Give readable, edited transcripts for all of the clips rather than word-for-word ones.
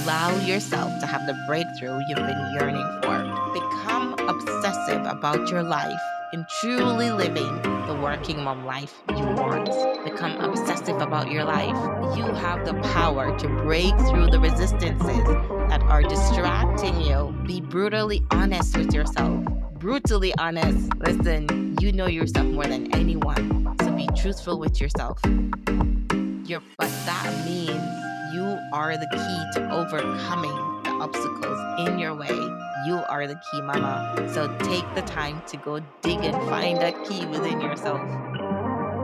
Allow yourself to have the breakthrough you've been yearning for. Become obsessive about your life and truly living the working mom life you want. Become obsessive about your life. You have the power to break through the resistances that are distracting you. Be brutally honest with yourself. Brutally honest. Listen, you know yourself more than anyone. So be truthful with yourself. But that means you are the key to overcoming the obstacles in your way. You are the key, mama. So take the time to go dig and find that key within yourself.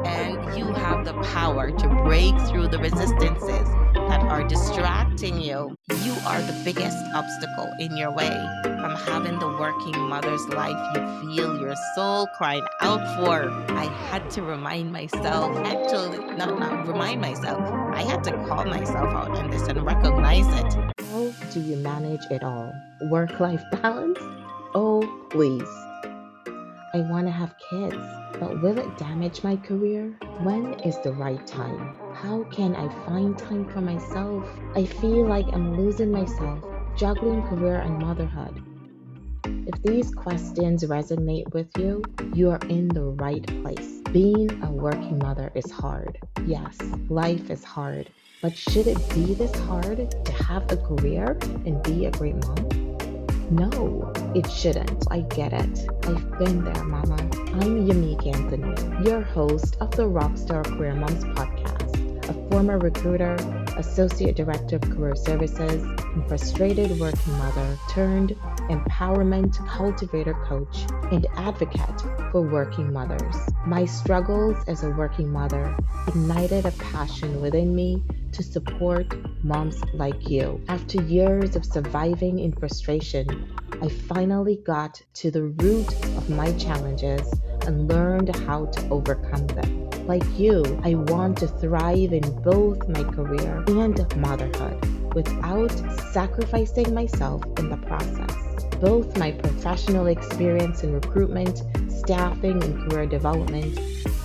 And you have the power to break through the resistances that are distracting you. You are the biggest obstacle in your way from having the working mother's life you feel your soul crying out for. I had to remind myself, actually, not remind myself, I had to call myself out on this and recognize it. How do you manage it all? Work life balance? Oh, please. I want to have kids, but will it damage my career? When is the right time? How can I find time for myself? I feel like I'm losing myself juggling career and motherhood. If these questions resonate with you, you are in the right place. Being a working mother is hard. Yes, life is hard. But should it be this hard to have a career and be a great mom? No, it shouldn't. I get it. I've been there, Mama. I'm Unique Anthony, your host of the Rockstar Career Moms podcast, a former recruiter, associate director of career services, and frustrated working mother turned empowerment cultivator coach and advocate for working mothers. My struggles as a working mother ignited a passion within me to support moms like you. After years of surviving in frustration, I finally got to the root of my challenges and learned how to overcome them. Like you, I want to thrive in both my career and motherhood without sacrificing myself in the process. Both my professional experience in recruitment, staffing, and career development,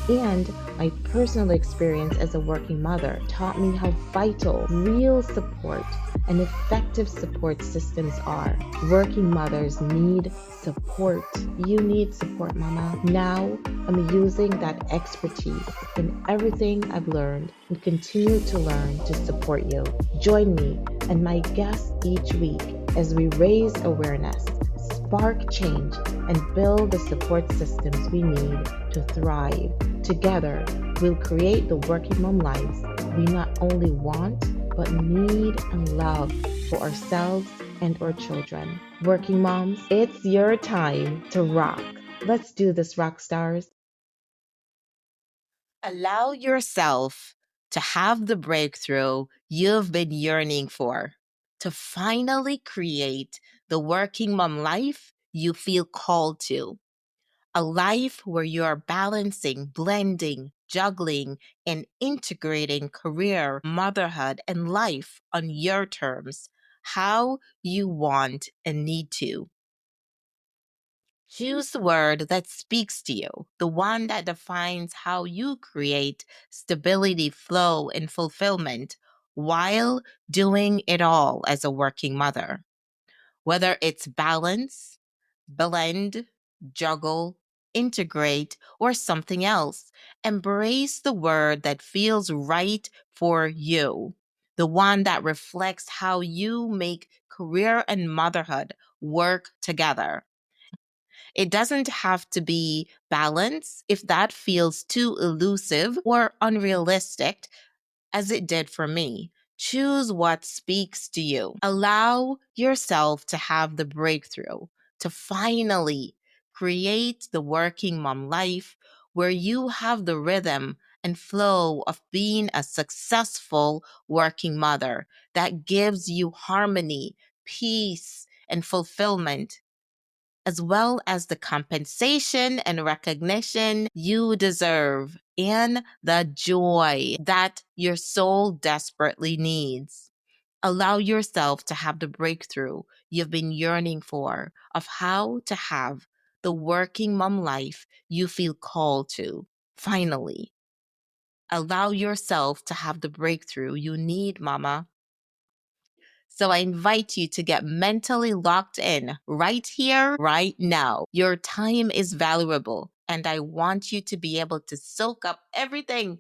and my personal experience as a working mother taught me how vital real support and effective support systems are. Working mothers need support. You need support, Mama. Now I'm using that expertise in everything I've learned and continue to learn to support you. Join me and my guests each week as we raise awareness, spark change, and build the support systems we need to thrive. Together, we'll create the working mom lives we not only want, but need and love for ourselves and our children. Working moms, it's your time to rock. Let's do this, rock stars. Allow yourself to have the breakthrough you've been yearning for, to finally create the working mom life you feel called to. A life where you are balancing, blending, juggling, and integrating career, motherhood, and life on your terms, how you want and need to. Choose the word that speaks to you, the one that defines how you create stability, flow, and fulfillment while doing it all as a working mother. Whether it's balance, blend, juggle, integrate, or something else, embrace the word that feels right for you, the one that reflects how you make career and motherhood work together. It doesn't have to be balance if that feels too elusive or unrealistic, as it did for me. Choose what speaks to you. Allow yourself to have the breakthrough, to finally create the working mom life where you have the rhythm and flow of being a successful working mother that gives you harmony, peace, and fulfillment, as well as the compensation and recognition you deserve and the joy that your soul desperately needs. Allow yourself to have the breakthrough you've been yearning for of how to have the working mom life you feel called to. Finally, allow yourself to have the breakthrough you need, mama. So I invite you to get mentally locked in right here, right now. Your time is valuable, and I want you to be able to soak up everything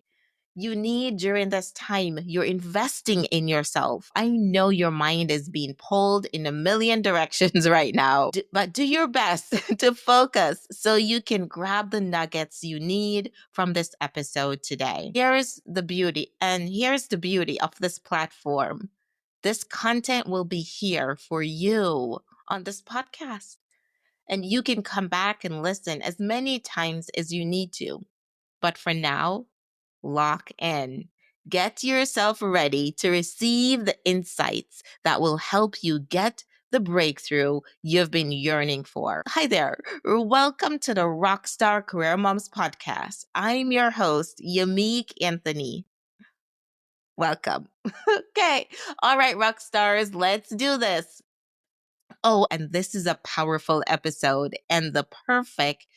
you need during this time. You're investing in yourself. I know your mind is being pulled in a million directions right now, but do your best to focus so you can grab the nuggets you need from this episode today. Here's the beauty of this platform. This content will be here for you on this podcast, and you can come back and listen as many times as you need to. But for now, lock in. Get yourself ready to receive the insights that will help you get the breakthrough you've been yearning for. Hi there. Welcome to the Rockstar Career Moms podcast. I'm your host, Yamik Anthony. Welcome. Okay. All right, rock stars, let's do this. Oh, and this is a powerful episode and the perfect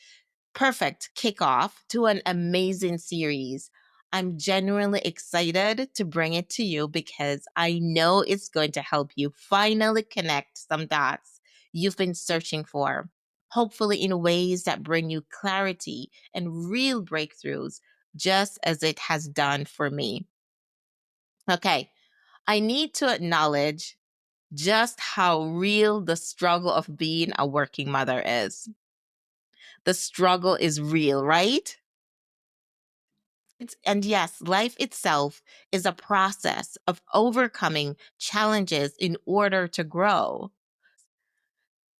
kickoff to an amazing series. I'm genuinely excited to bring it to you because I know it's going to help you finally connect some dots you've been searching for, hopefully in ways that bring you clarity and real breakthroughs, just as it has done for me. Okay, I need to acknowledge just how real the struggle of being a working mother is. The struggle is real, right? And yes, life itself is a process of overcoming challenges in order to grow.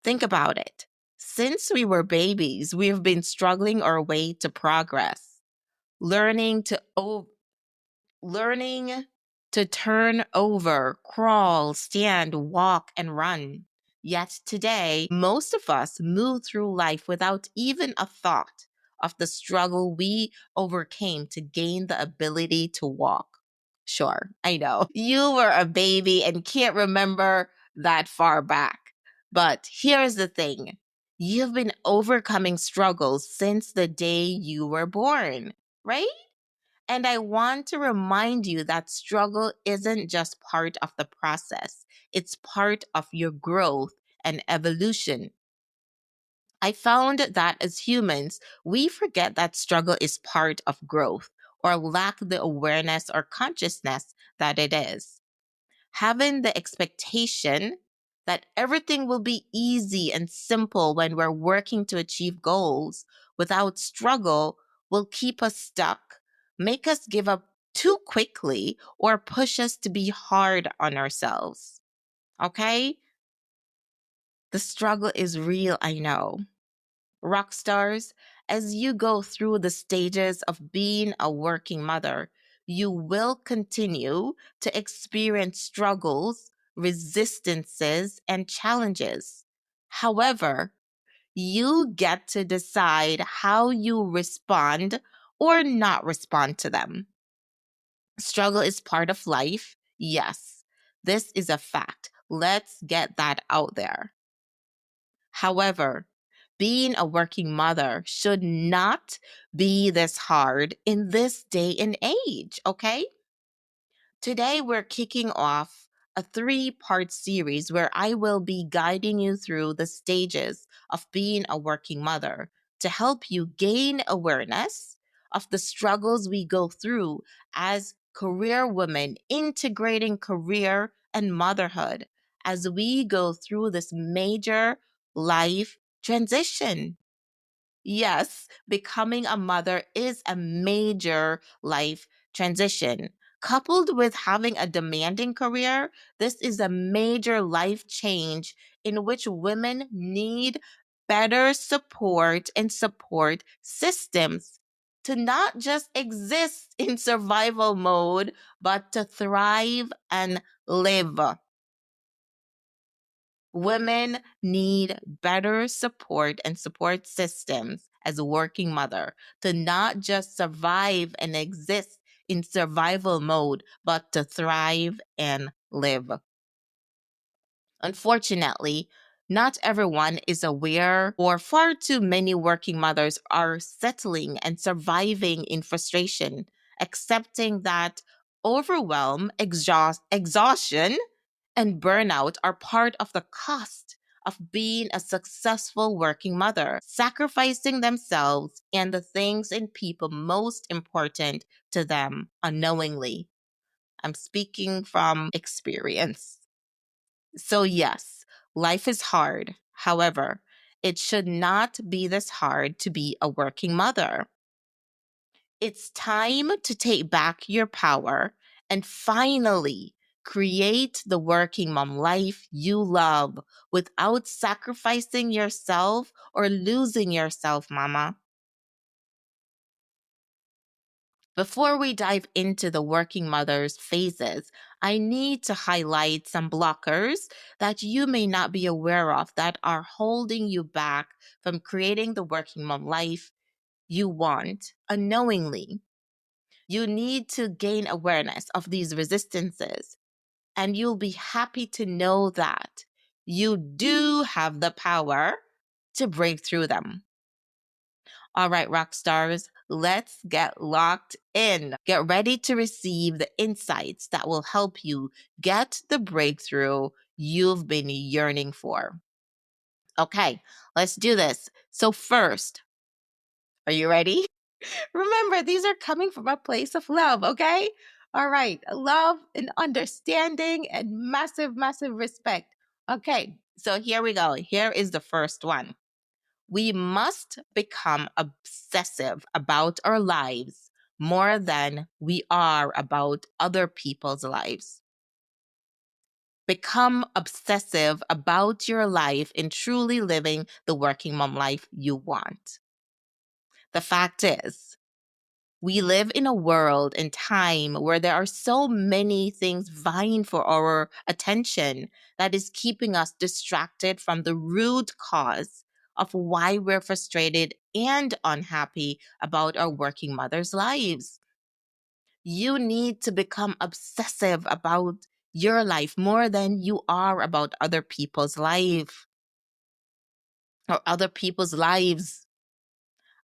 Think about it. Since we were babies, we've been struggling our way to progress, learning to learning to turn over, crawl, stand, walk, and run. Yet today, most of us move through life without even a thought of the struggle we overcame to gain the ability to walk. Sure, I know. You were a baby and can't remember that far back. But here's the thing. You've been overcoming struggles since the day you were born, right? And I want to remind you that struggle isn't just part of the process, it's part of your growth and evolution. I found that as humans, we forget that struggle is part of growth or lack the awareness or consciousness that it is. Having the expectation that everything will be easy and simple when we're working to achieve goals without struggle will keep us stuck, make us give up too quickly, or push us to be hard on ourselves. Okay? The struggle is real, I know. Rock stars, as you go through the stages of being a working mother, you will continue to experience struggles, resistances, and challenges. However, you get to decide how you respond or not respond to them. Struggle is part of life. Yes, this is a fact. Let's get that out there. However, being a working mother should not be this hard in this day and age, okay? Today, we're kicking off a 3-part series where I will be guiding you through the stages of being a working mother to help you gain awareness of the struggles we go through as career women integrating career and motherhood as we go through this major life transition. Yes, becoming a mother is a major life transition. Coupled with having a demanding career, this is a major life change in which women need better support and support systems to not just exist in survival mode, but to thrive and live. Women need better support and support systems as a working mother to not just survive and exist in survival mode, but to thrive and live. Unfortunately, not everyone is aware, or far too many working mothers are settling and surviving in frustration, accepting that overwhelm, exhaustion, and burnout are part of the cost of being a successful working mother, sacrificing themselves and the things and people most important to them unknowingly. I'm speaking from experience. So, yes, life is hard. However, it should not be this hard to be a working mother. It's time to take back your power and finally create the working mom life you love without sacrificing yourself or losing yourself, mama. Before we dive into the working mother's phases, I need to highlight some blockers that you may not be aware of that are holding you back from creating the working mom life you want unknowingly. You need to gain awareness of these resistances, and you'll be happy to know that you do have the power to break through them. All right, rock stars, let's get locked in. Get ready to receive the insights that will help you get the breakthrough you've been yearning for. Okay, let's do this. So, first, are you ready? Remember, these are coming from a place of love, okay? All right, love and understanding and massive, massive respect. Okay, so here we go. Here is the first one. We must become obsessive about our lives more than we are about other people's lives. Become obsessive about your life and truly living the working mom life you want. The fact is, we live in a world and time where there are so many things vying for our attention that is keeping us distracted from the root cause of why we're frustrated and unhappy about our working mother's lives. You need to become obsessive about your life more than you are about other people's life or other people's lives.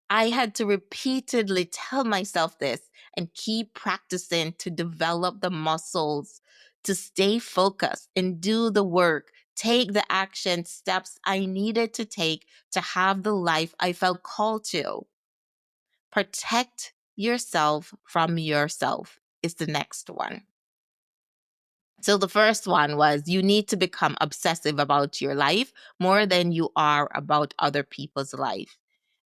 I had to repeatedly tell myself this and keep practicing to develop the muscles to stay focused and do the work, take the action steps I needed to take to have the life I felt called to. Protect yourself from yourself is the next one. So the first one was you need to become obsessive about your life more than you are about other people's life.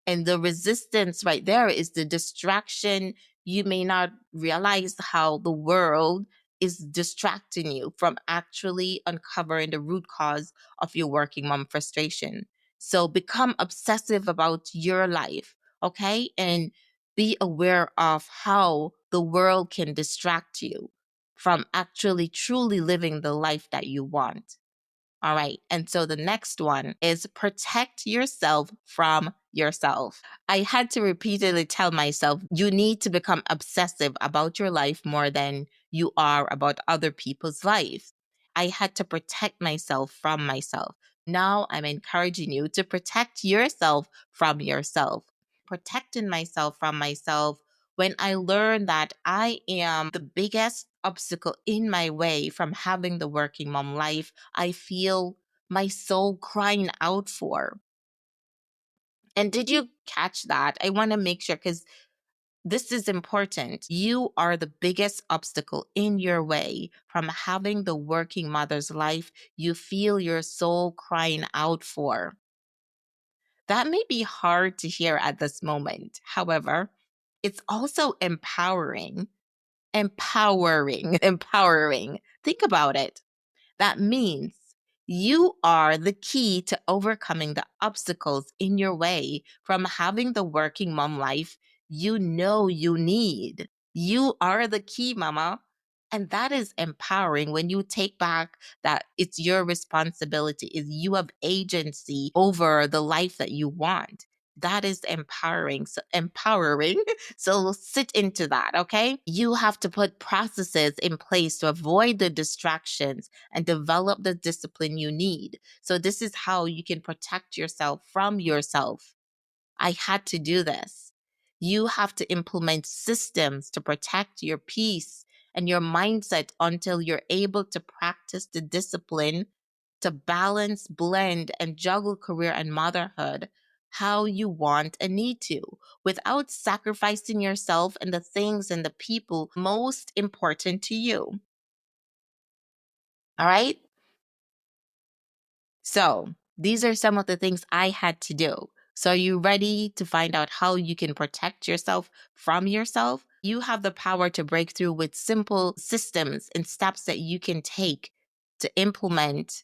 And the resistance right there is the distraction. You may not realize how the world is distracting you from actually uncovering the root cause of your working mom frustration. So become obsessive about your life, okay? And be aware of how the world can distract you from actually truly living the life that you want. All right. And so the next one is protect yourself from yourself. I had to repeatedly tell myself, you need to become obsessive about your life more than you are about other people's lives. I had to protect myself from myself. Now I'm encouraging you to protect yourself from yourself. Protecting myself from myself when I learned that I am the biggest obstacle in my way from having the working mom life I feel my soul crying out for. And did you catch that? I want to make sure because this is important. You are the biggest obstacle in your way from having the working mother's life you feel your soul crying out for. That may be hard to hear at this moment. However, it's also empowering. Empowering. Think about it. That means you are the key to overcoming the obstacles in your way from having the working mom life you know you need. You are the key, mama. And that is empowering when you take back that it's your responsibility, is you have agency over the life that you want. That is empowering. So empowering. So sit into that, okay? You have to put processes in place to avoid the distractions and develop the discipline you need. So this is how you can protect yourself from yourself. I had to do this. You have to implement systems to protect your peace and your mindset until you're able to practice the discipline to balance, blend, and juggle career and motherhood how you want and need to without sacrificing yourself and the things and the people most important to you. All right? So, these are some of the things I had to do. So, are you ready to find out how you can protect yourself from yourself? You have the power to break through with simple systems and steps that you can take to implement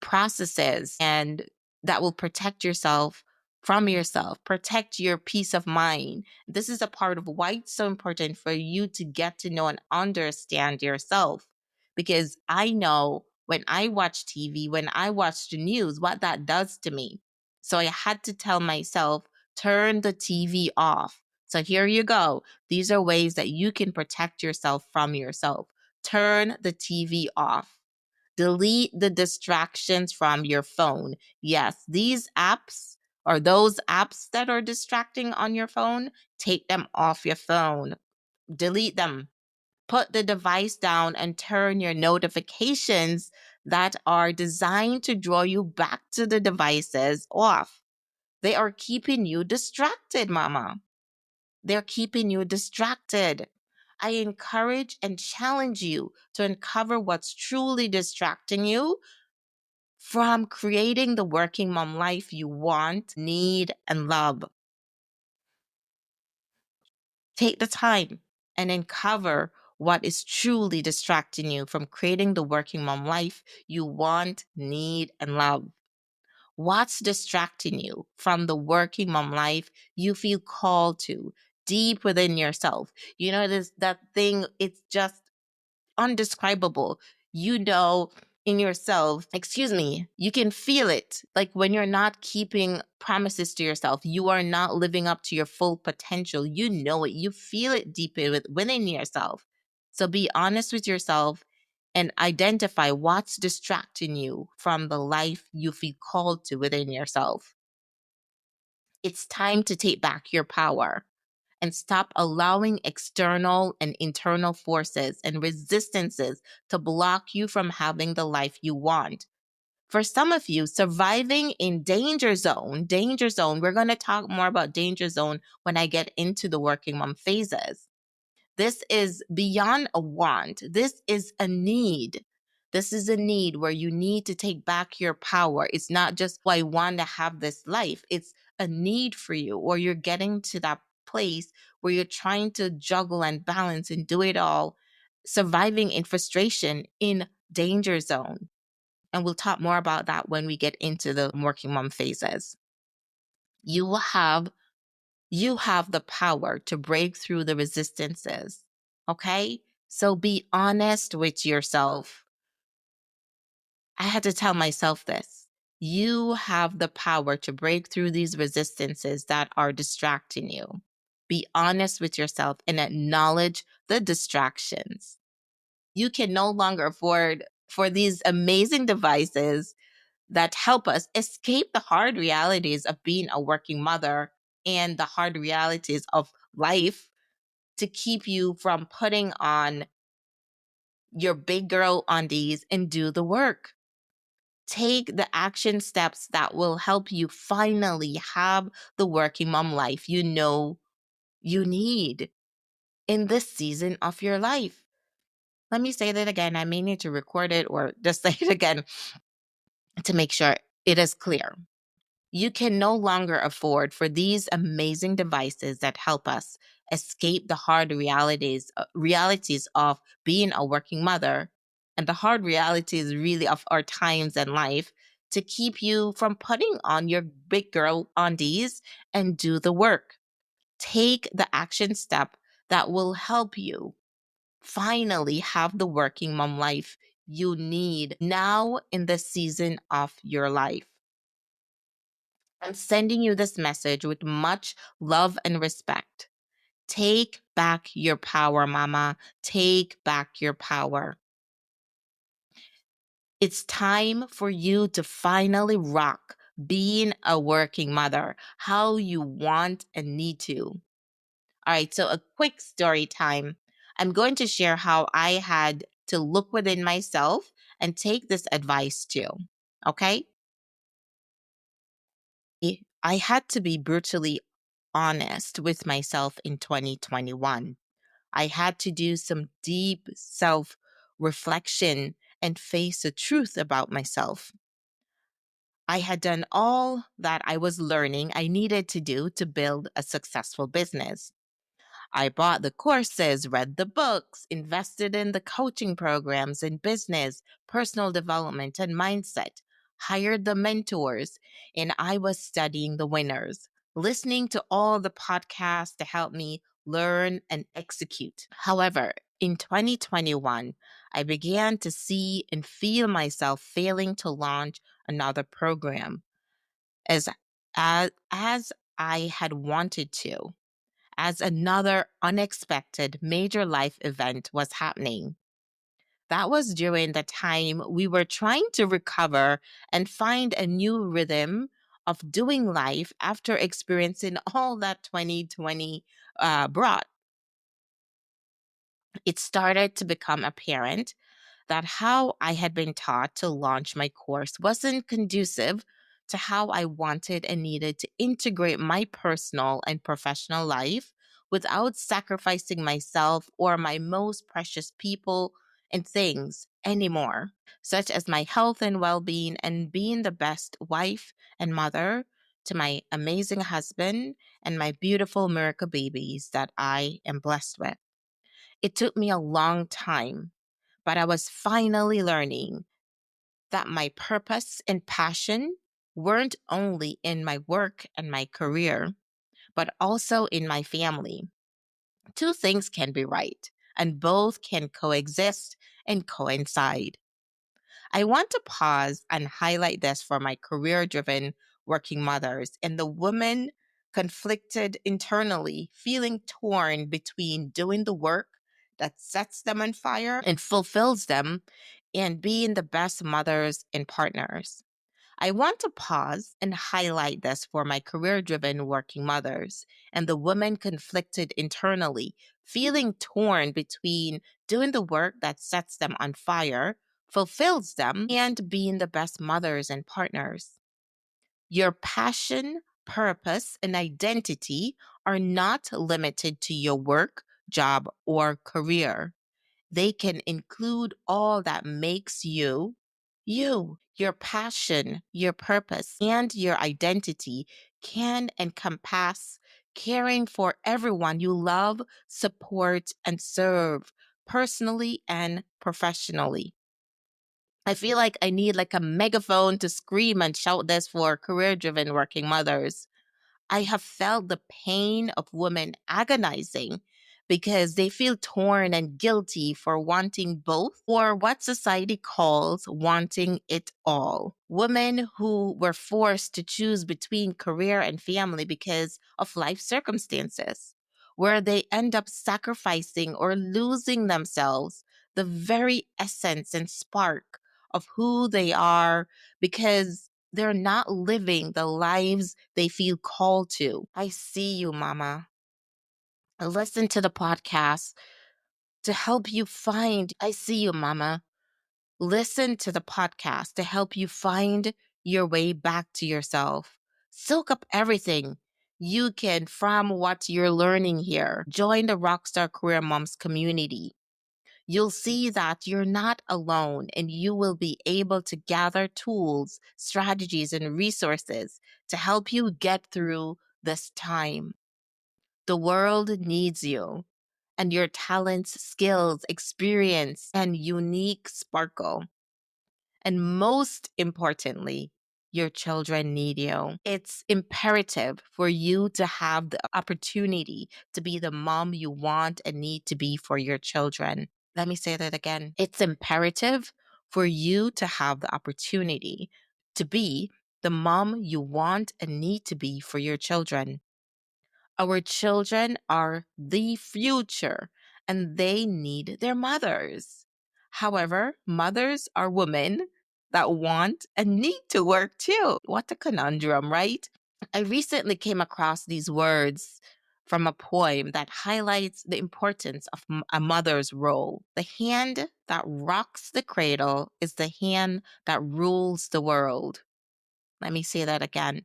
processes and that will protect yourself from yourself, protect your peace of mind. This is a part of why it's so important for you to get to know and understand yourself. Because I know when I watch TV, when I watch the news, what that does to me. So I had to tell myself, turn the TV off. So here you go. These are ways that you can protect yourself from yourself. Turn the TV off. Delete the distractions from your phone. Yes, these apps or those apps that are distracting on your phone, take them off your phone. Delete them. Put the device down and turn your notifications that are designed to draw you back to the devices off. They are keeping you distracted, mama. They're keeping you distracted. I encourage and challenge you to uncover what's truly distracting you from creating the working mom life you want, need, and love. Take the time and uncover what is truly distracting you from creating the working mom life you want, need, and love. What's distracting you from the working mom life you feel called to deep within yourself? You know, this that thing, it's just undescribable. You know, in yourself, excuse me, you can feel it. Like when you're not keeping promises to yourself, you are not living up to your full potential. You know it. You feel it deep within yourself. So be honest with yourself and identify what's distracting you from the life you feel called to within yourself. It's time to take back your power and stop allowing external and internal forces and resistances to block you from having the life you want. For some of you, surviving in danger zone, we're going to talk more about danger zone when I get into the working mom phases. This is beyond a want. This is a need. This is a need where you need to take back your power. It's not just, I want to have this life. It's a need for you, or you're getting to that place where you're trying to juggle and balance and do it all, surviving in frustration in danger zone. And we'll talk more about that when we get into the working mom phases. You will have you have the power to break through the resistances. Okay? So be honest with yourself. I had to tell myself this. You have the power to break through these resistances that are distracting you. Be honest with yourself and acknowledge the distractions. You can no longer afford for these amazing devices that help us escape the hard realities of being a working mother and the hard realities of life to keep you from putting on your big girl undies and do the work. Take the action steps that will help you finally have the working mom life you know you need in this season of your life. Let me say that again. I may need to record it or just say it again to make sure it is clear. You can no longer afford for these amazing devices that help us escape the hard realities of being a working mother and the hard realities really of our times and life to keep you from putting on your big girl undies and do the work. Take the action step that will help you finally have the working mom life you need now in the season of your life. I'm sending you this message with much love and respect. Take back your power, mama. Take back your power. It's time for you to finally rock being a working mother how you want and need to. All right, so a quick story time. I'm going to share how I had to look within myself and take this advice too. Okay? I had to be brutally honest with myself in 2021. I had to do some deep self reflection and face the truth about myself. I had done all that I was learning I needed to do to build a successful business. I bought the courses, read the books, invested in the coaching programs in business, personal development, and mindset, hired the mentors, and I was studying the winners, listening to all the podcasts to help me learn and execute. However, in 2021, I began to see and feel myself failing to launch another program as as I had wanted to, as another unexpected major life event was happening. That was during the time we were trying to recover and find a new rhythm of doing life after experiencing all that 2020 brought. It started to become apparent that how I had been taught to launch my course wasn't conducive to how I wanted and needed to integrate my personal and professional life without sacrificing myself or my most precious people and things anymore, such as my health and well being and being the best wife and mother to my amazing husband and my beautiful miracle babies that I am blessed with. It took me a long time, but I was finally learning that my purpose and passion weren't only in my work and my career, but also in my family. Two things can be right, and both can coexist and coincide. I want to pause and highlight this for my career driven working mothers and the women conflicted internally, feeling torn between doing the work that sets them on fire and fulfills them and being the best mothers and partners. I want to pause and highlight this for my career driven working mothers and the women conflicted internally, feeling torn between doing the work that sets them on fire, fulfills them, and being the best mothers and partners. Your passion, purpose, and identity are not limited to your work, job, or career. They can include all that makes you you. Your passion, your purpose, and your identity can encompass caring for everyone you love, support, and serve personally and professionally. I feel like I need like a megaphone to scream and shout this for career driven working mothers. I have felt the pain of women agonizing because they feel torn and guilty for wanting both or what society calls wanting it all. Women who were forced to choose between career and family because of life circumstances, where they end up sacrificing or losing themselves, the very essence and spark of who they are because they're not living the lives they feel called to. I see you, mama. Listen to the podcast to help you find. I see you, mama. Listen to the podcast to help you find your way back to yourself. Soak up everything you can from what you're learning here. Join the Rockstar Career Moms community. You'll see that you're not alone and you will be able to gather tools, strategies, and resources to help you get through this time. The world needs you and your talents, skills, experience, and unique sparkle. And most importantly, your children need you. It's imperative for you to have the opportunity to be the mom you want and need to be for your children. Let me say that again. It's imperative for you to have the opportunity to be the mom you want and need to be for your children. Our children are the future and they need their mothers. However, mothers are women that want and need to work too. What a conundrum, right? I recently came across these words from a poem that highlights the importance of a mother's role. The hand that rocks the cradle is the hand that rules the world. Let me say that again.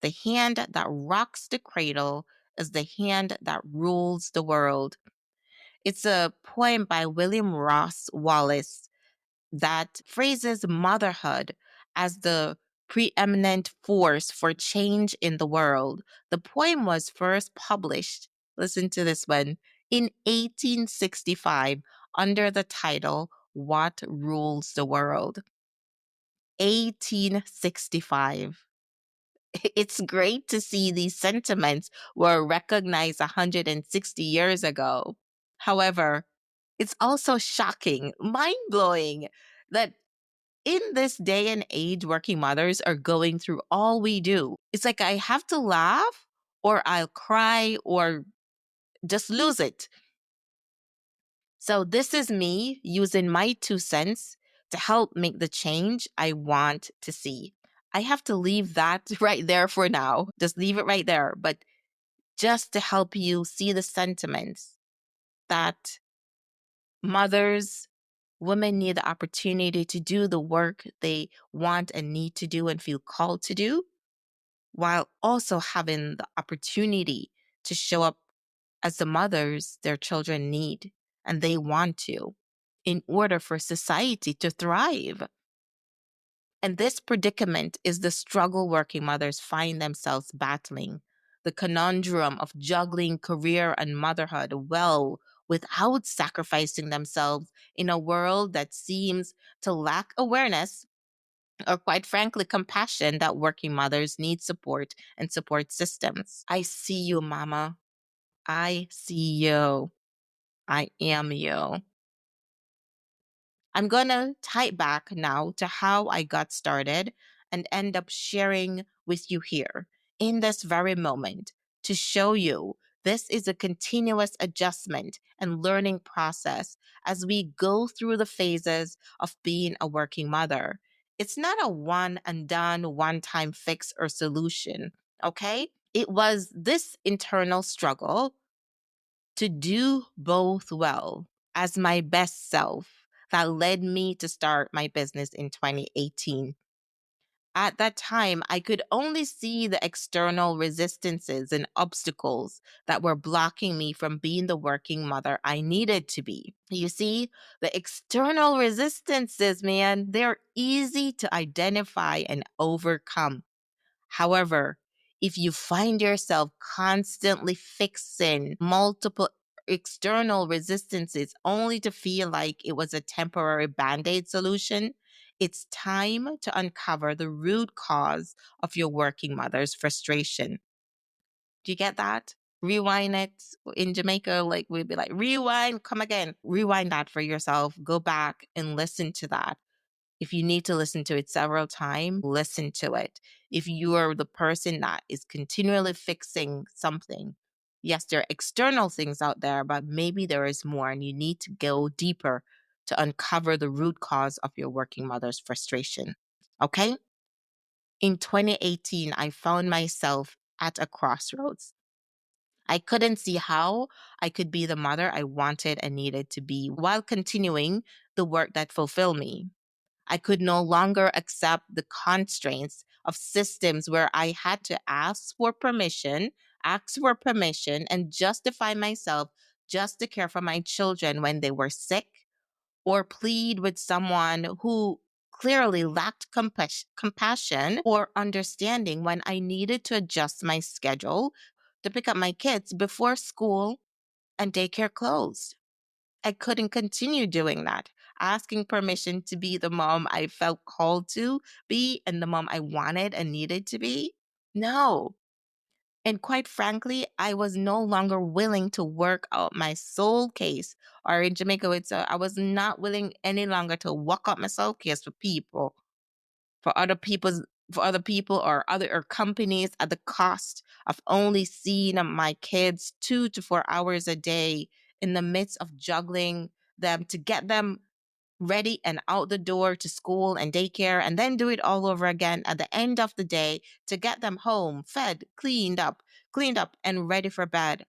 The hand that rocks the cradle is the hand that rules the world. It's a poem by William Ross Wallace that phrases motherhood as the preeminent force for change in the world. The poem was first published, listen to this one, in 1865 under the title What Rules the World? 1865. It's great to see these sentiments were recognized 160 years ago. However, it's also shocking, mind blowing that in this day and age, working mothers are going through all we do. It's like I have to laugh or I'll cry or just lose it. So, this is me using my 2 cents to help make the change I want to see. I have to leave that right there for now. Just leave it right there. But just to help you see the sentiments that mothers, women need the opportunity to do the work they want and need to do and feel called to do, while also having the opportunity to show up as the mothers their children need and they want to in order for society to thrive. And this predicament is the struggle working mothers find themselves battling, the conundrum of juggling career and motherhood well without sacrificing themselves in a world that seems to lack awareness or, quite frankly, compassion that working mothers need support and support systems. I see you, mama. I see you. I am you. I'm going to tie back now to how I got started and end up sharing with you here in this very moment to show you this is a continuous adjustment and learning process as we go through the phases of being a working mother. It's not a one and done, one time fix or solution, okay? It was this internal struggle to do both well as my best self that led me to start my business in 2018. At that time, I could only see the external resistances and obstacles that were blocking me from being the working mother I needed to be. You see, the external resistances, man, they're easy to identify and overcome. However, if you find yourself constantly fixing multiple external resistances only to feel like it was a temporary band aid solution, it's time to uncover the root cause of your working mother's frustration. Do you get that? Rewind it in Jamaica, like we'd be like, rewind, come again. Rewind that for yourself. Go back and listen to that. If you need to listen to it several times, listen to it. If you are the person that is continually fixing something, yes, there are external things out there, but maybe there is more and you need to go deeper to uncover the root cause of your working mother's frustration. Okay? In 2018, I found myself at a crossroads. I couldn't see how I could be the mother I wanted and needed to be while continuing the work that fulfilled me. I could no longer accept the constraints of systems where I had to ask for permission, and justify myself just to care for my children when they were sick, or plead with someone who clearly lacked compassion or understanding when I needed to adjust my schedule to pick up my kids before school and daycare closed. I couldn't continue doing that, asking permission to be the mom I felt called to be and the mom I wanted and needed to be. No. And quite frankly, I was no longer willing to work out my soul case. Or in Jamaica, I was not willing any longer to walk out my soul case for people, for other people's for other people or other or companies at the cost of only seeing my kids 2 to 4 hours a day in the midst of juggling them to get them ready and out the door to school and daycare, and then do it all over again at the end of the day to get them home, fed, cleaned up and ready for bed.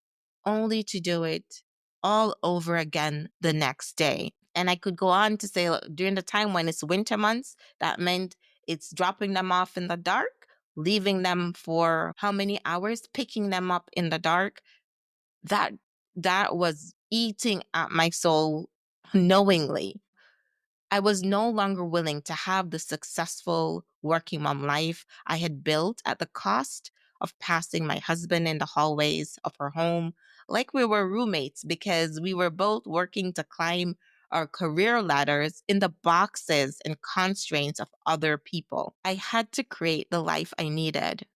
only to do it all over again the next day. And I could go on to say, look, during the time when it's winter months, that meant it's dropping them off in the dark, leaving them for how many hours, picking them up in the dark. That that was eating at my soul knowingly. I was no longer willing to have the successful working mom life I had built at the cost of passing my husband in the hallways of her home like we were roommates because we were both working to climb our career ladders in the boxes and constraints of other people. I had to create the life I needed.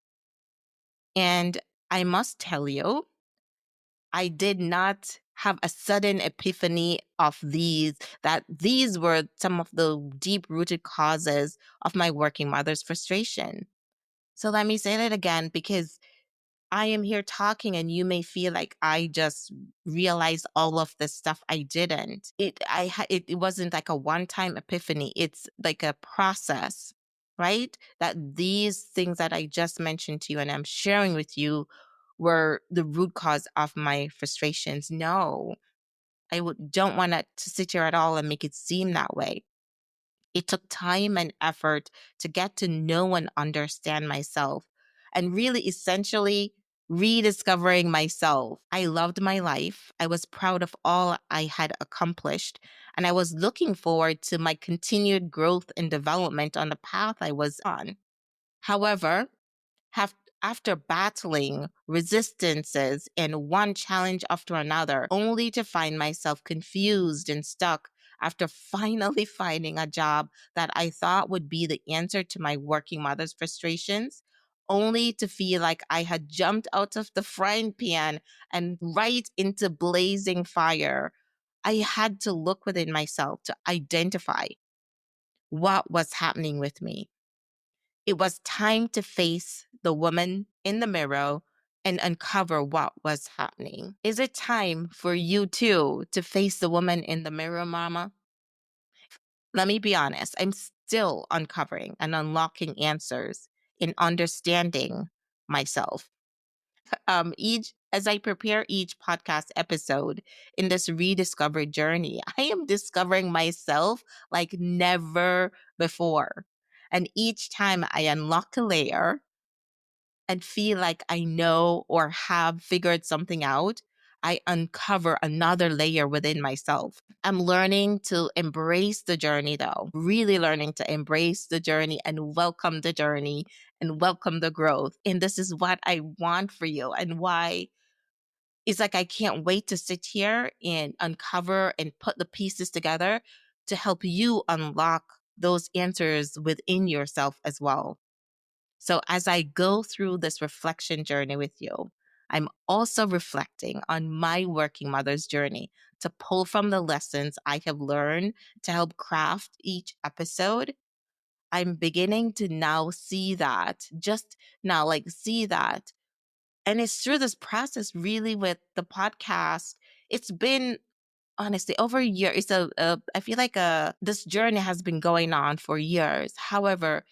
And I must tell you, I did not have a sudden epiphany of that these were some of the deep rooted causes of my working mother's frustration. So let me say that again because I am here talking and you may feel like I just realized all of this stuff. I didn't. It wasn't like a one-time epiphany. It's like a process, right? That these things that I just mentioned to you and I'm sharing with you were the root cause of my frustrations. No, don't want to sit here at all and make it seem that way. It took time and effort to get to know and understand myself and really essentially rediscovering myself. I loved my life. I was proud of all I had accomplished. And I was looking forward to my continued growth and development on the path I was on. However, have after battling resistances and one challenge after another, only to find myself confused and stuck after finally finding a job that I thought would be the answer to my working mother's frustrations, only to feel like I had jumped out of the frying pan and right into blazing fire. I had to look within myself to identify what was happening with me. It was time to face the woman in the mirror and uncover what was happening. Is it time for you too to face the woman in the mirror, mama? Let me be honest, I'm still uncovering and unlocking answers in understanding myself. Each as I prepare each podcast episode in this rediscovery journey, I am discovering myself like never before. And each time I unlock a layer, and feel like I know or have figured something out, I uncover another layer within myself. I'm learning to embrace the journey, though, really learning to embrace the journey and welcome the journey and welcome the growth. And this is what I want for you and why it's like I can't wait to sit here and uncover and put the pieces together to help you unlock those answers within yourself as well. So as I go through this reflection journey with you, I'm also reflecting on my working mother's journey to pull from the lessons I have learned to help craft each episode. I'm beginning to now see that, just now, like see that. And it's through this process, really, with the podcast. It's been honestly over a year. I feel like this journey has been going on for years. However,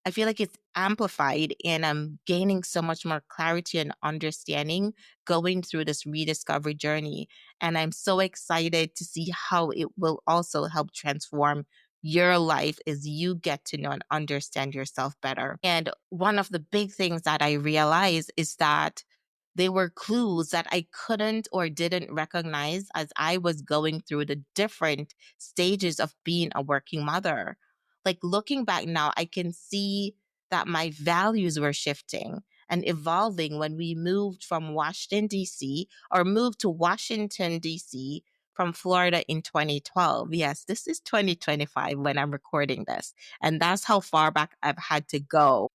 I feel like it's amplified and I'm gaining so much more clarity and understanding going through this rediscovery journey. And I'm so excited to see how it will also help transform your life as you get to know and understand yourself better. And one of the big things that I realize is that they were clues that I couldn't or didn't recognize as I was going through the different stages of being a working mother. Like looking back now, I can see that my values were shifting and evolving when we moved from Washington, D.C., or moved to Washington, D.C. from Florida in 2012. Yes, this is 2025 when I'm recording this. And that's how far back I've had to go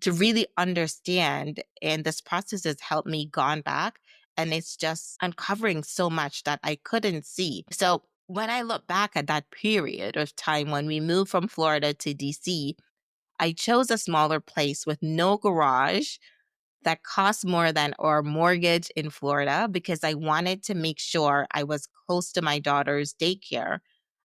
to really understand. And this process has helped me gone back and it's just uncovering so much that I couldn't see. So when I look back at that period of time when we moved from Florida to DC, I chose a smaller place with no garage that cost more than our mortgage in Florida because I wanted to make sure I was close to my daughter's daycare.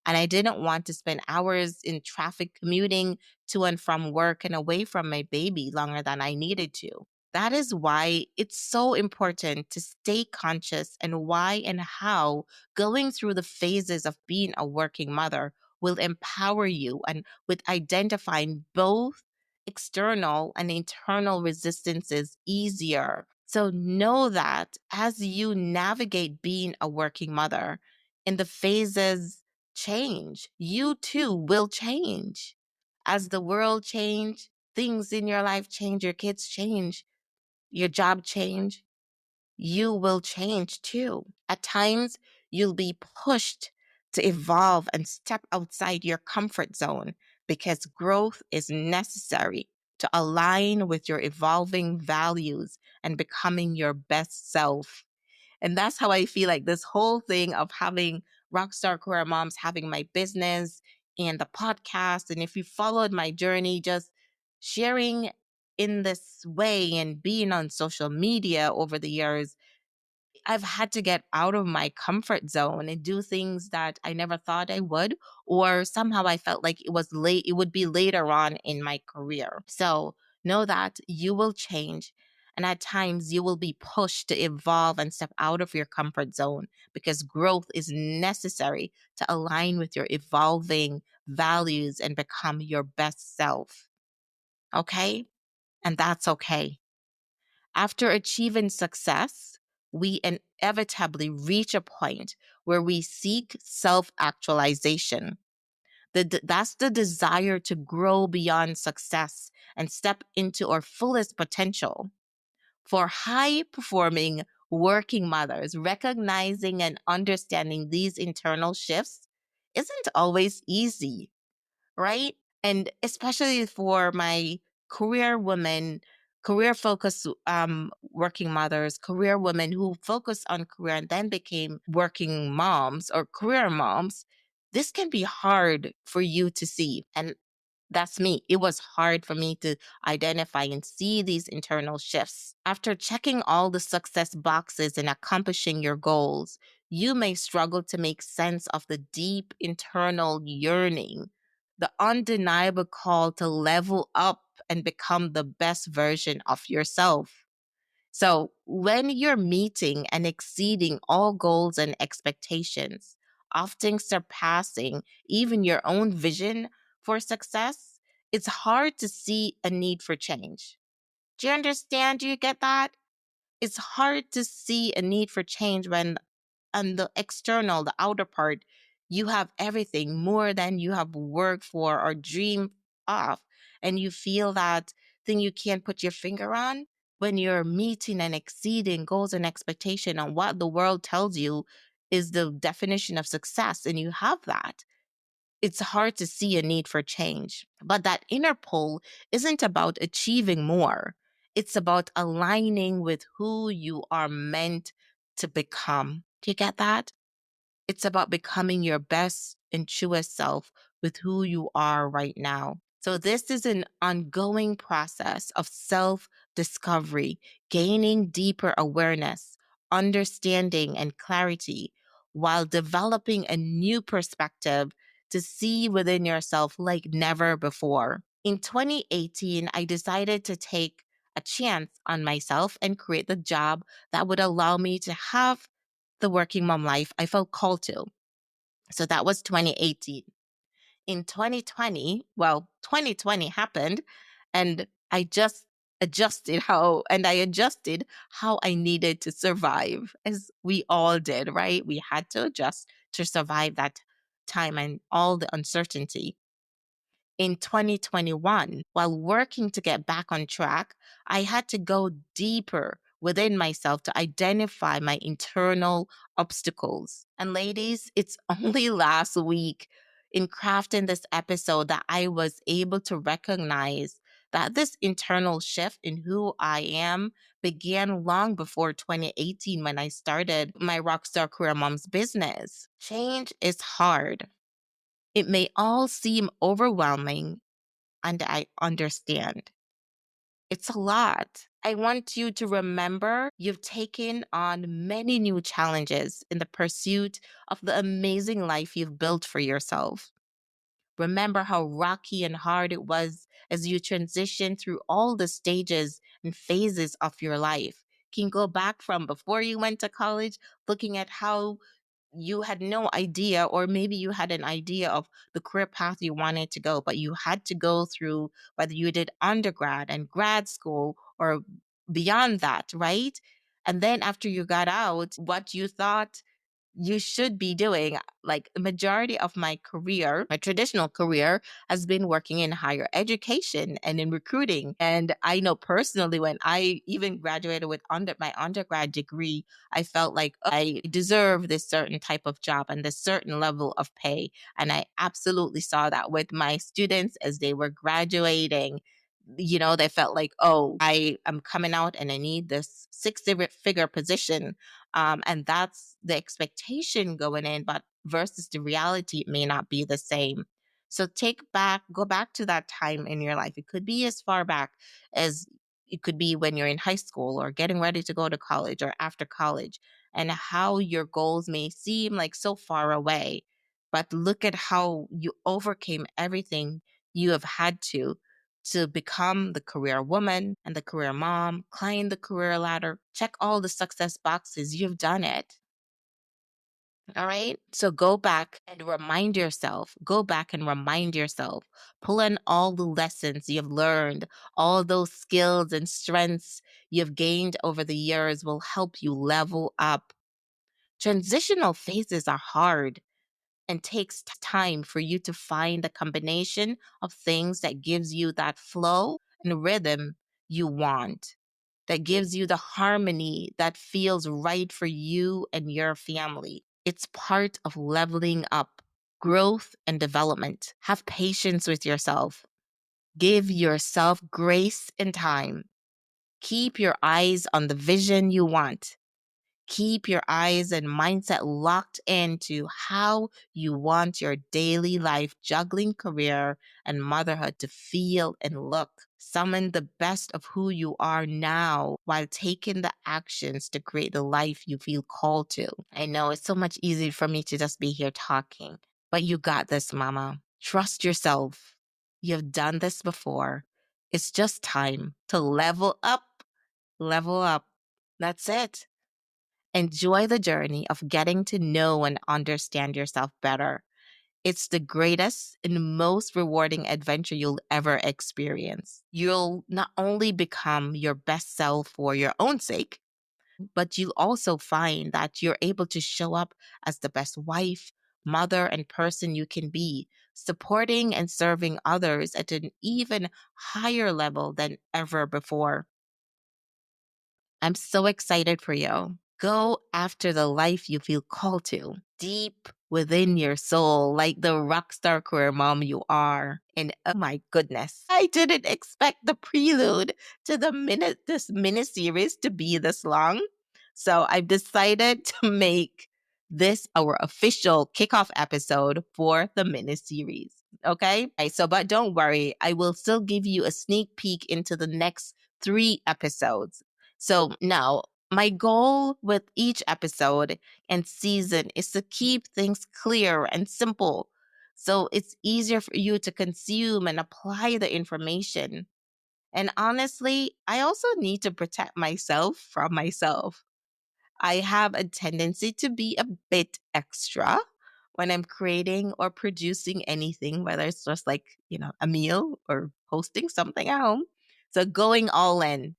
And I didn't want to spend hours in traffic commuting to and from work and away from my baby longer than I needed to. That is why it's so important to stay conscious and why and how going through the phases of being a working mother will empower you and with identifying both external and internal resistances easier. So know that as you navigate being a working mother and the phases change, you too will change. As the world change, things in your life change, your kids change, your job change, you will change too. At times, you'll be pushed to evolve and step outside your comfort zone because growth is necessary to align with your evolving values and becoming your best self. And that's how I feel like this whole thing of having Rockstar Career Moms, having my business and the podcast. And if you followed my journey, just sharing in this way and being on social media over the years, I've had to get out of my comfort zone and do things that I never thought I would, or somehow I felt like it was late, it would be later on in my career. So know that you will change. And at times you will be pushed to evolve and step out of your comfort zone because growth is necessary to align with your evolving values and become your best self. Okay? And that's okay. After achieving success, we inevitably reach a point where we seek self actualization. That's the desire to grow beyond success and step into our fullest potential. For high performing working mothers, recognizing and understanding these internal shifts isn't always easy, right? And especially for my career women, career focused working mothers, career women who focused on career and then became working moms or career moms, this can be hard for you to see. And that's me. It was hard for me to identify and see these internal shifts. After checking all the success boxes and accomplishing your goals, you may struggle to make sense of the deep internal yearning, the undeniable call to level up and become the best version of yourself. So, when you're meeting and exceeding all goals and expectations, often surpassing even your own vision for success, it's hard to see a need for change. Do you understand? Do you get that? It's hard to see a need for change when on the external, the outer part, you have everything more than you have worked for or dreamed of. And you feel that thing you can't put your finger on when you're meeting and exceeding goals and expectation on what the world tells you is the definition of success. And you have that, it's hard to see a need for change. But that inner pull isn't about achieving more, it's about aligning with who you are meant to become. Do you get that? It's about becoming your best and truest self with who you are right now. So, this is an ongoing process of self discovery, gaining deeper awareness, understanding, and clarity while developing a new perspective to see within yourself like never before. In 2018, I decided to take a chance on myself and create the job that would allow me to have the working mom life I felt called to. So that was 2018. In 2020, well, 2020 happened and I adjusted how I needed to survive, as we all did, right? We had to adjust to survive that time and all the uncertainty. In 2021, while working to get back on track, I had to go deeper within myself to identify my internal obstacles. And ladies, it's only last week in crafting this episode that I was able to recognize that this internal shift in who I am began long before 2018 when I started my Rockstar Career Moms business. Change is hard. It may all seem overwhelming, and I understand. It's a lot. I want you to remember you've taken on many new challenges in the pursuit of the amazing life you've built for yourself. Remember how rocky and hard it was as you transition through all the stages and phases of your life. You can go back from before you went to college, looking at how you had no idea, or maybe you had an idea of the career path you wanted to go, but you had to go through whether you did undergrad and grad school or beyond that, right? And then after you got out, what you thought you should be doing. Like the majority of my career, my traditional career, has been working in higher education and in recruiting. And I know personally, when I even graduated with my undergrad degree, I felt like, oh, I deserve this certain type of job and this certain level of pay. And I absolutely saw that with my students as they were graduating. They felt like, oh, I am coming out and I need this six-figure position, and that's the expectation going in, but versus the reality, it may not be the same. So go back to that time in your life. It could be as far back as it could be when you're in high school or getting ready to go to college or after college, and how your goals may seem like so far away. But look at how you overcame everything you have had to become the career woman and the career mom, climb the career ladder, check all the success boxes. You've done it. All right. So go back and remind yourself, pull in all the lessons you've learned, all those skills and strengths you've gained over the years will help you level up. Transitional phases are hard and takes time for you to find the combination of things that gives you that flow and rhythm you want, that gives you the harmony that feels right for you and your family. It's part of leveling up, growth, and development. Have patience with yourself. Give yourself grace and time. Keep your eyes on the vision you want. Keep your eyes and mindset locked into how you want your daily life, juggling career and motherhood, to feel and look. Summon the best of who you are now while taking the actions to create the life you feel called to. I know it's so much easier for me to just be here talking, but you got this, mama. Trust yourself. You've done this before. It's just time to level up. Level up. That's it. Enjoy the journey of getting to know and understand yourself better. It's the greatest and most rewarding adventure you'll ever experience. You'll not only become your best self for your own sake, but you'll also find that you're able to show up as the best wife, mother, and person you can be, supporting and serving others at an even higher level than ever before. I'm so excited for you. Go after the life you feel called to, deep within your soul, like the rock star career mom you are. And oh my goodness, I didn't expect the prelude to this mini series to be this long. So I've decided to make this our official kickoff episode for the mini series. Okay. So, but don't worry, I will still give you a sneak peek into the next 3 episodes. So now, my goal with each episode and season is to keep things clear and simple so it's easier for you to consume and apply the information. And honestly, I also need to protect myself from myself. I have a tendency to be a bit extra when I'm creating or producing anything, whether it's just like, a meal or hosting something at home. So going all in,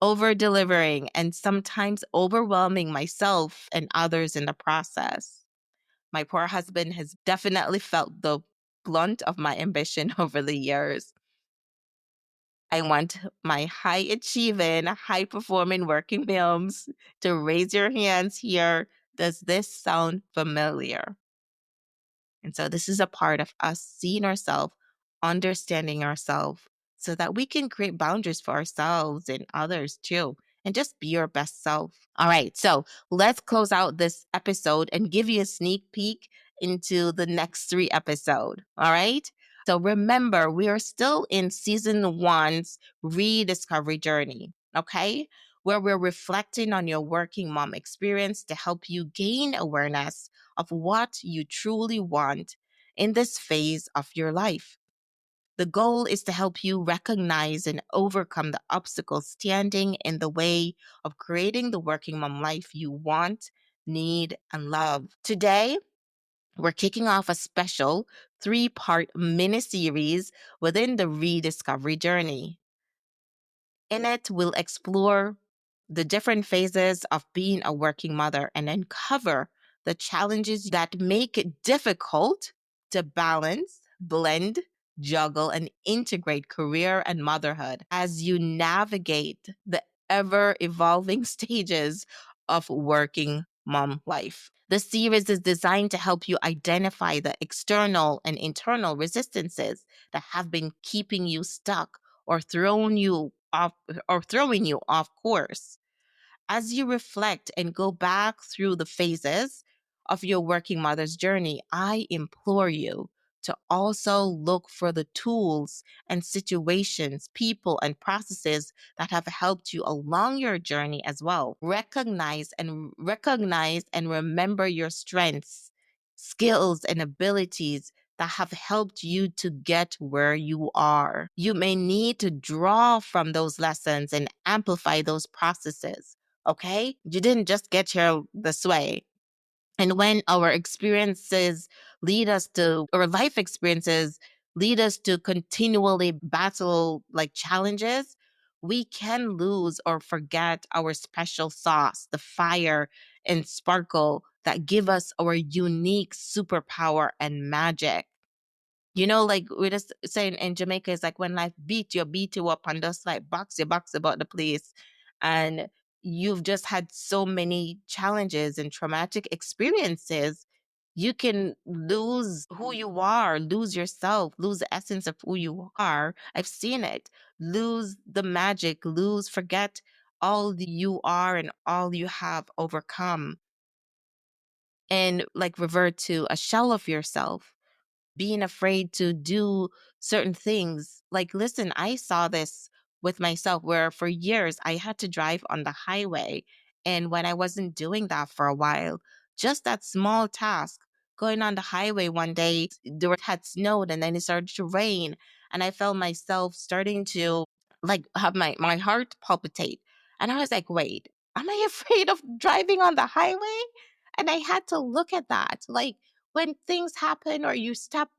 over delivering, and sometimes overwhelming myself and others in the process. My poor husband has definitely felt the blunt of my ambition over the years. I want my high achieving, high performing working moms to raise your hands here. Does this sound familiar? And so this is a part of us seeing ourselves, understanding ourselves, so that we can create boundaries for ourselves and others too, and just be your best self. All right, so let's close out this episode and give you a sneak peek into the next 3 episodes. All right. So remember, we are still in season 1's rediscovery journey. Okay, where we're reflecting on your working mom experience to help you gain awareness of what you truly want in this phase of your life. The goal is to help you recognize and overcome the obstacles standing in the way of creating the working mom life you want, need, and love. Today, we're kicking off a special 3-part mini series within the rediscovery journey. In it, we'll explore the different phases of being a working mother and uncover the challenges that make it difficult to balance, blend, juggle, and integrate career and motherhood as you navigate the ever evolving stages of working mom life. The series is designed to help you identify the external and internal resistances that have been keeping you stuck or throwing you off course. As you reflect and go back through the phases of your working mother's journey, I implore you to also look for the tools and situations, people, and processes that have helped you along your journey as well. Recognize and remember your strengths, skills, and abilities that have helped you to get where you are. You may need to draw from those lessons and amplify those processes. Okay? You didn't just get here this way. And when our experiences lead us to, or life experiences lead us to continually battle like challenges, we can lose or forget our special sauce, the fire and sparkle that give us our unique superpower and magic. Like we just saying in Jamaica, it's like when life beat you up and just like box you about the place. And you've just had so many challenges and traumatic experiences. You can lose who you are, lose yourself, lose the essence of who you are. I've seen it. Lose the magic, forget all you are and all you have overcome, and like revert to a shell of yourself, being afraid to do certain things. Like, listen, I saw this with myself where for years I had to drive on the highway. And when I wasn't doing that for a while, just that small task, going on the highway one day, there had snowed and then it started to rain. And I felt myself starting to like have my heart palpitate. And I was like, wait, am I afraid of driving on the highway? And I had to look at that. Like, when things happen or you stop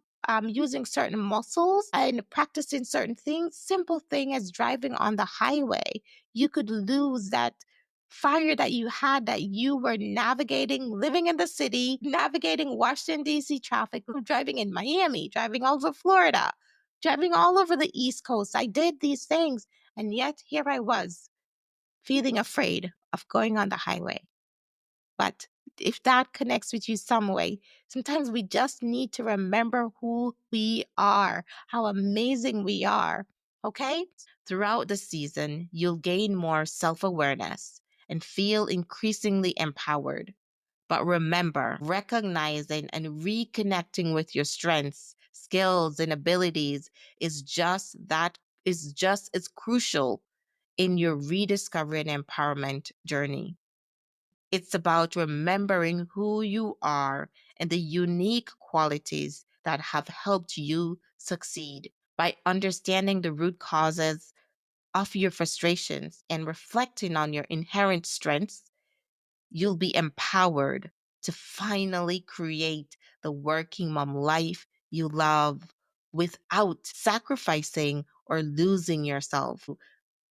using certain muscles and practicing certain things, simple thing as driving on the highway, you could lose that fire that you had, that you were navigating, living in the city, navigating Washington, D.C. traffic, driving in Miami, driving all over Florida, driving all over the East Coast. I did these things. And yet here I was feeling afraid of going on the highway. But if that connects with you some way, sometimes we just need to remember who we are, how amazing we are. Okay? Throughout the season, you'll gain more self awareness and feel increasingly empowered. But remember, recognizing and reconnecting with your strengths, skills, and abilities is just as crucial in your rediscovery and empowerment journey. It's about remembering who you are and the unique qualities that have helped you succeed. By understanding the root causes of your frustrations and reflecting on your inherent strengths, you'll be empowered to finally create the working mom life you love without sacrificing or losing yourself.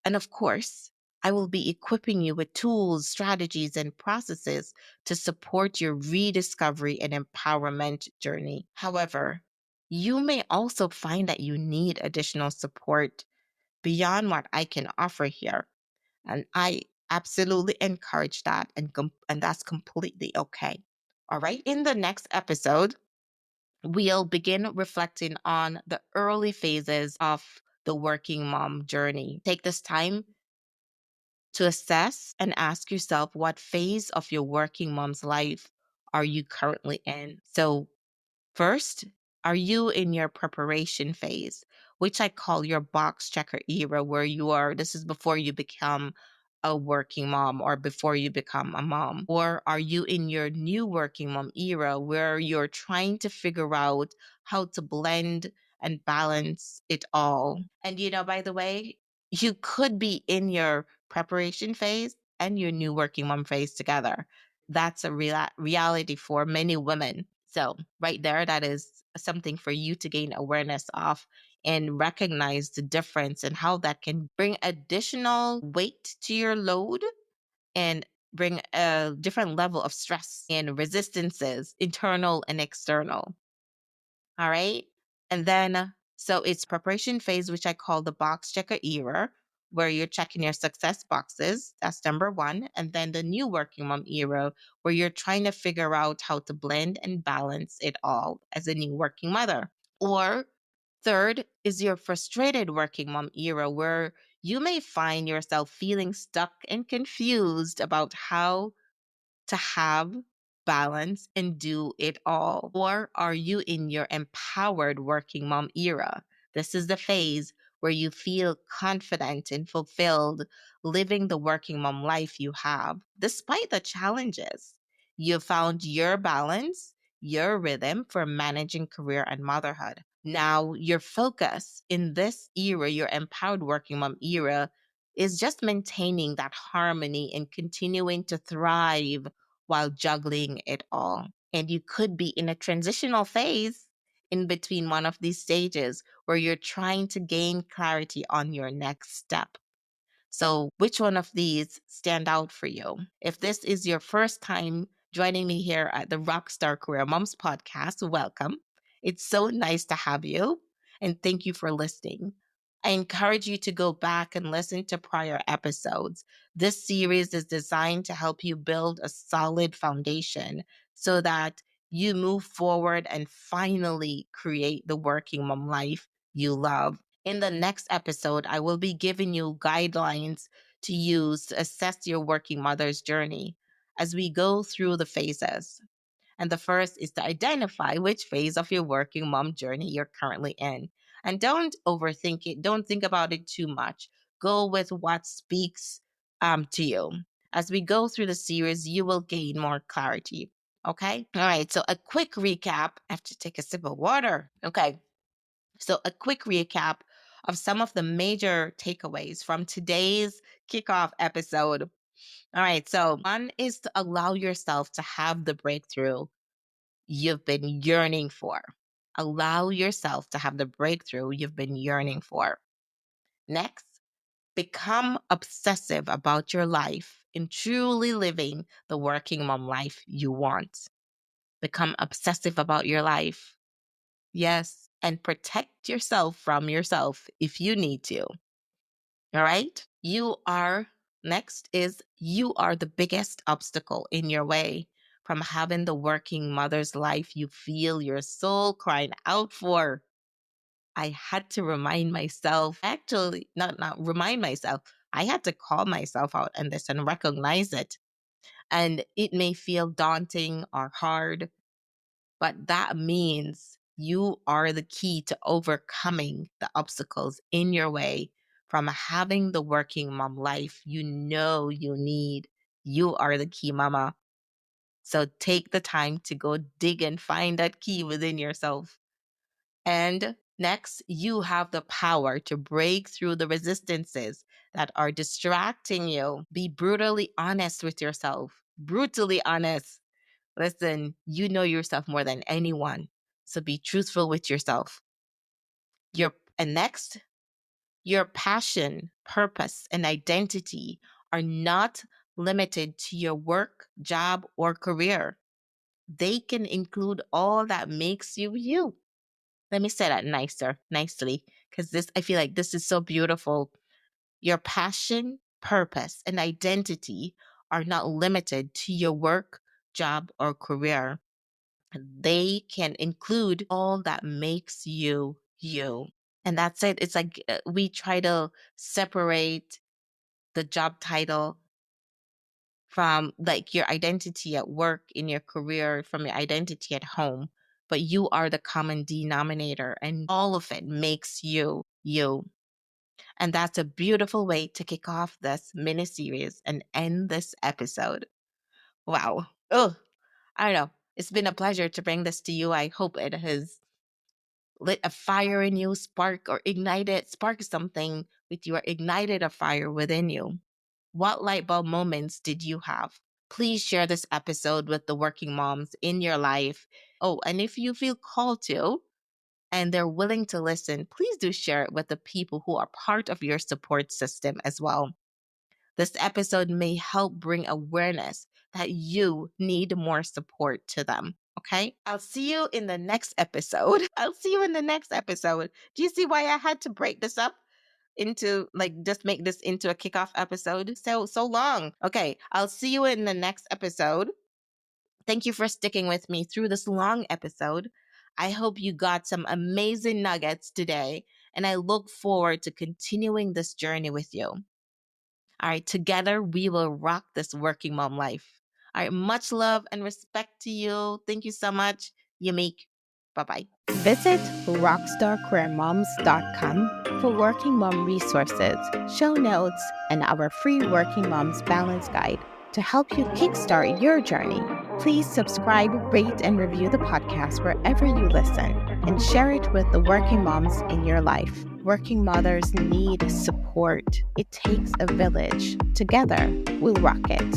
And of course, I will be equipping you with tools, strategies, and processes to support your rediscovery and empowerment journey. However, you may also find that you need additional support beyond what I can offer here. And I absolutely encourage that, and that's completely okay. All right. In the next episode, we'll begin reflecting on the early phases of the working mom journey. Take this time to assess and ask yourself, what phase of your working mom's life are you currently in? So, first, are you in your preparation phase, which I call your box checker era, where this is before you become a working mom or before you become a mom? Or are you in your new working mom era, where you're trying to figure out how to blend and balance it all. And by the way, you could be in your preparation phase and your new working mom phase together. That's a reality for many women. So, right there, that is something for you to gain awareness of and recognize the difference and how that can bring additional weight to your load and bring a different level of stress and resistances, internal and external. All right. And then, so it's preparation phase, which I call the box checker era, where you're checking your success boxes. That's number one. And then the new working mom era, where you're trying to figure out how to blend and balance it all as a new working mother. Or third is your frustrated working mom era, where you may find yourself feeling stuck and confused about how to have balance and do it all? Or are you in your empowered working mom era? This is the phase where you feel confident and fulfilled living the working mom life you have, despite the challenges. You found your balance, your rhythm for managing career and motherhood. Now, your focus in this era, your empowered working mom era, is just maintaining that harmony and continuing to thrive while juggling it all. And you could be in a transitional phase in between one of these stages where you're trying to gain clarity on your next step. So, which one of these stand out for you? If this is your first time joining me here at the Rockstar Career Moms podcast, welcome. It's so nice to have you, and thank you for listening. I encourage you to go back and listen to prior episodes. This series is designed to help you build a solid foundation so that you move forward and finally create the working mom life you love. In the next episode, I will be giving you guidelines to use to assess your working mother's journey as we go through the phases. And the first is to identify which phase of your working mom journey you're currently in. And don't overthink it, don't think about it too much. Go with what speaks to you. As we go through the series, you will gain more clarity. Okay? All right. So, a quick recap. I have to take a sip of water. Okay. So, a quick recap of some of the major takeaways from today's kickoff episode. All right. So, one is to allow yourself to have the breakthrough you've been yearning for. Allow yourself to have the breakthrough you've been yearning for. Next, become obsessive about your life in truly living the working mom life you want. Become obsessive about your life. Yes, and protect yourself from yourself if you need to. All right? Next is you are the biggest obstacle in your way from having the working mother's life you feel your soul crying out for. I had to remind myself, actually, not remind myself, I had to call myself out on this and recognize it. And it may feel daunting or hard, but that means you are the key to overcoming the obstacles in your way from having the working mom life you know you need. You are the key, mama. So take the time to go dig and find that key within yourself. And next, you have the power to break through the resistances that are distracting you. Be brutally honest with yourself. Brutally honest. Listen, you know yourself more than anyone. So be truthful with yourself. And next, your passion, purpose, and identity are not limited to your work, job, or career. They can include all that makes you you. Let me say that nicely, because I feel like this is so beautiful. Your passion, purpose, and identity are not limited to your work, job, or career. They can include all that makes you you. And that's it. It's like we try to separate the job title from like your identity at work, in your career, from your identity at home. But you are the common denominator, and all of it makes you you. And that's a beautiful way to kick off this mini series and end this episode. Wow. Oh, I don't know. It's been a pleasure to bring this to you. I hope it has lit a fire in you, spark something with you, or ignited a fire within you? What light bulb moments did you have? Please share this episode with the working moms in your life. Oh, and if you feel called to and they're willing to listen, please do share it with the people who are part of your support system as well. This episode may help bring awareness that you need more support to them. Okay. I'll see you in the next episode. I'll see you in the next episode. Do you see why I had to break this up into, like, just make this into a kickoff episode? So long. Okay. I'll see you in the next episode. Thank you for sticking with me through this long episode. I hope you got some amazing nuggets today, and I look forward to continuing this journey with you. All right, together we will rock this working mom life. All right, much love and respect to you. Thank you so much, Yamik. Bye bye. Visit rockstarcareermoms.com for working mom resources, show notes, and our free Working Moms Balance Guide to help you kickstart your journey. Please subscribe, rate, and review the podcast wherever you listen, and share it with the working moms in your life. Working mothers need support. It takes a village. Together, we'll rock it.